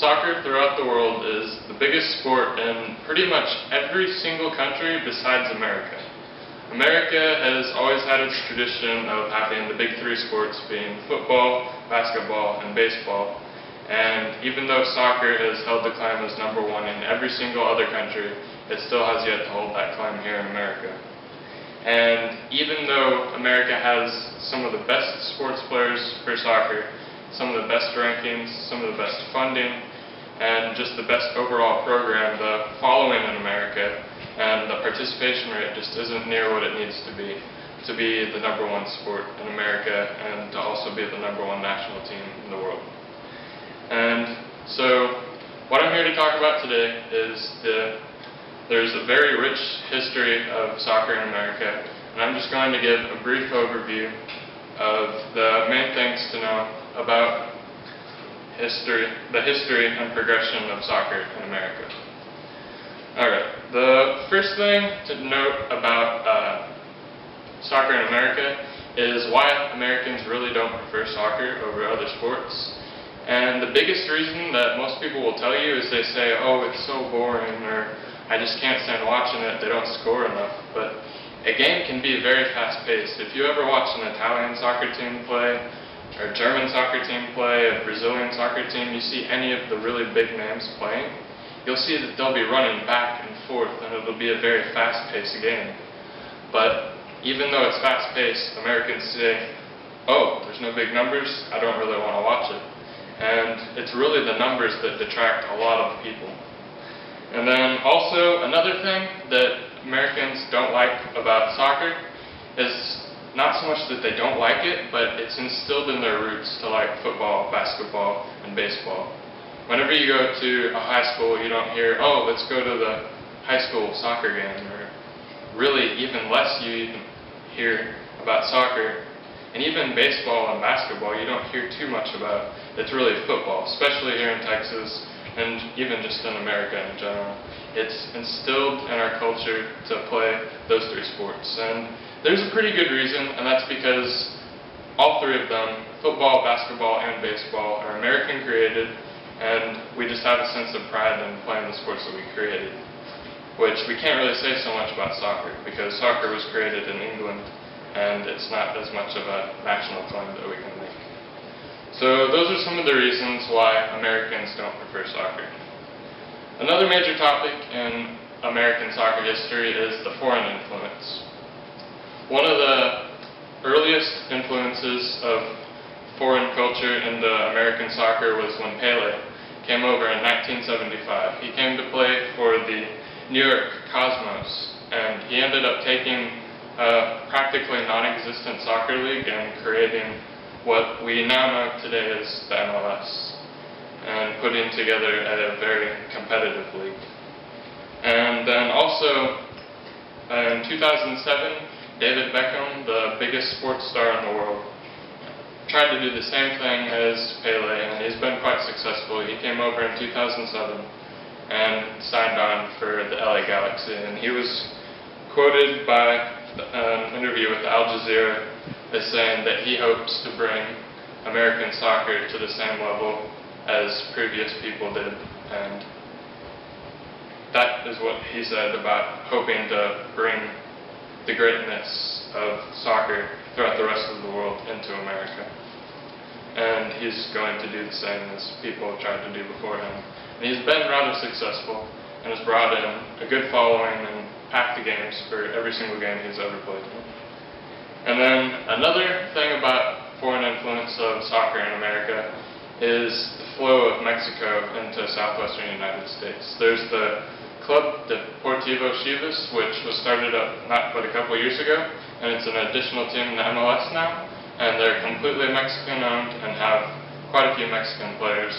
Soccer throughout the world is the biggest sport in pretty much every single country besides America. America has always had its tradition of having the big three sports being football, basketball, and baseball. And even though soccer has held the claim as #1 in every single other country, it still has yet to hold that claim here in America. And even though America has some of the best sports players for soccer, some of the best rankings, some of the best funding, and just the best overall program, the following in America and the participation rate just isn't near what it needs to be the #1 sport in America and to also be the #1 national team in the world. And so what I'm here to talk about today is there's a very rich history of soccer in America, and I'm just going to give a brief overview of the main things to know about the history and progression of soccer in America. Alright, the first thing to note about soccer in America is why Americans really don't prefer soccer over other sports. And the biggest reason that most people will tell you is they say, oh, it's so boring, or I just can't stand watching it, they don't score enough. But a game can be very fast-paced. If you ever watch an Italian soccer team play, or a German soccer team play, a Brazilian soccer team, you see any of the really big names playing, you'll see that they'll be running back and forth, and it'll be a very fast-paced game. But even though it's fast-paced, Americans say, oh, there's no big numbers, I don't really want to watch it. And it's really the numbers that detract a lot of people. And then also, another thing that Americans don't like about soccer is not so much that they don't like it, but it's instilled in their roots to like football, basketball, and baseball. Whenever you go to a high school, you don't hear, oh, let's go to the high school soccer game, or really even less you even hear about soccer. And even baseball and basketball, you don't hear too much about. It's really football, especially here in Texas, and even just in America in general. It's instilled in our culture to play those three sports. And there's a pretty good reason, and that's because all three of them, football, basketball, and baseball, are American created, and we just have a sense of pride in playing the sports that we created. Which we can't really say so much about soccer, because soccer was created in England, and it's not as much of a national claim that we can make. So those are some of the reasons why Americans don't prefer soccer. Another major topic in American soccer history is the foreign influence. One of the earliest influences of foreign culture into American soccer was when Pele came over in 1975. He came to play for the New York Cosmos, and he ended up taking a practically non-existent soccer league and creating what we now know today as the MLS, and putting together a very competitive league. And then also, in 2007, David Beckham, the biggest sports star in the world, tried to do the same thing as Pele, and he's been quite successful. He came over in 2007 and signed on for the LA Galaxy, and he was quoted by an interview with Al Jazeera as saying that he hopes to bring American soccer to the same level as previous people did, and that is what he said about hoping to bring the greatness of soccer throughout the rest of the world into America. And he's going to do the same as people have tried to do before him. And he's been rather successful and has brought in a good following and packed the games for every single game he's ever played in. And then another thing about foreign influence of soccer in America is the flow of Mexico into southwestern United States. There's the Club Deportivo Chivas, which was started up not but a couple years ago, and it's an additional team in the MLS now, and they're completely Mexican owned and have quite a few Mexican players.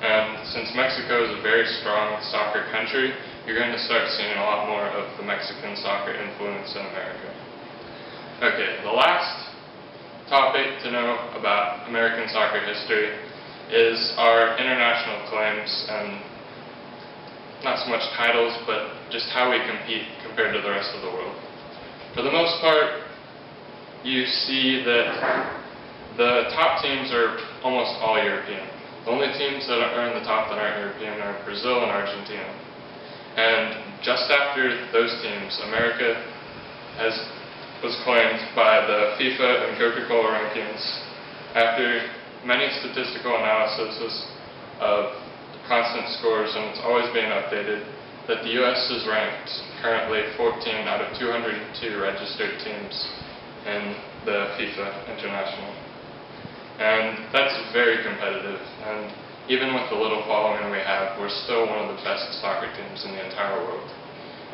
And since Mexico is a very strong soccer country, you're going to start seeing a lot more of the Mexican soccer influence in America. Okay, the last topic to know about American soccer history is our international claims, and not so much titles, but just how we compete compared to the rest of the world. For the most part, you see that the top teams are almost all European. The only teams that are in the top that aren't European are Brazil and Argentina. And just after those teams, America was claimed by the FIFA and Coca-Cola rankings after many statistical analyses of constant scores, and it's always being updated, that the U.S. is ranked currently 14 out of 202 registered teams in the FIFA International. And that's very competitive, and even with the little following we have, we're still one of the best soccer teams in the entire world.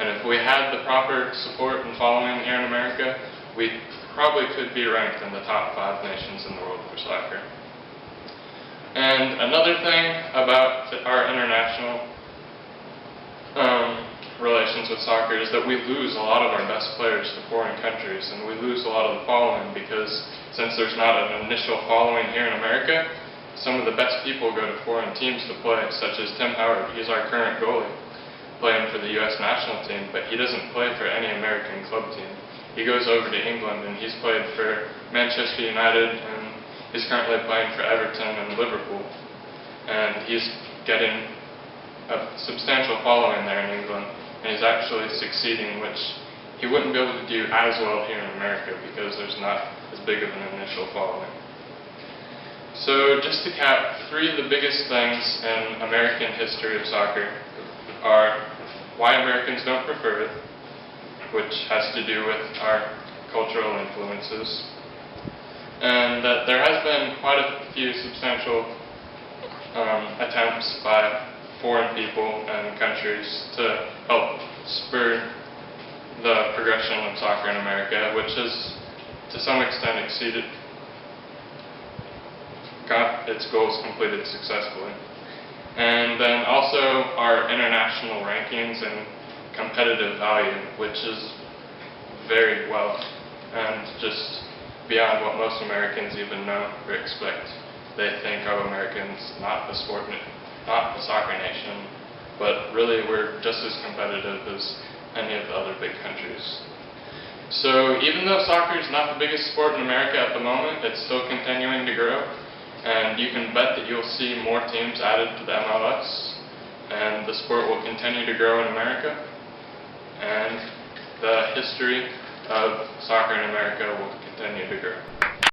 And if we had the proper support and following here in America, we probably could be ranked in the top 5 nations in the world for soccer. And another thing about our international relations with soccer is that we lose a lot of our best players to foreign countries, and we lose a lot of the following because since there's not an initial following here in America, some of the best people go to foreign teams to play, such as Tim Howard. He's our current goalie, playing for the U.S. national team, but he doesn't play for any American club team. He goes over to England, and he's played for Manchester United, and he's currently playing for Everton and Liverpool. And he's getting a substantial following there in England, and he's actually succeeding, which he wouldn't be able to do as well here in America because there's not as big of an initial following. So just to cap, 3 of the biggest things in American history of soccer are why Americans don't prefer it, which has to do with our cultural influences, and that there has been quite a few substantial attempts by foreign people and countries to help spur the progression of soccer in America, which has to some extent got its goals completed successfully. And then also our international rankings and competitive value, which is very well and just beyond what most Americans even know or expect. They think of Americans not a soccer nation, but really we're just as competitive as any of the other big countries. So even though soccer is not the biggest sport in America at the moment, it's still continuing to grow, and you can bet that you'll see more teams added to the MLS, and the sport will continue to grow in America, and the history of soccer in America will continue to grow.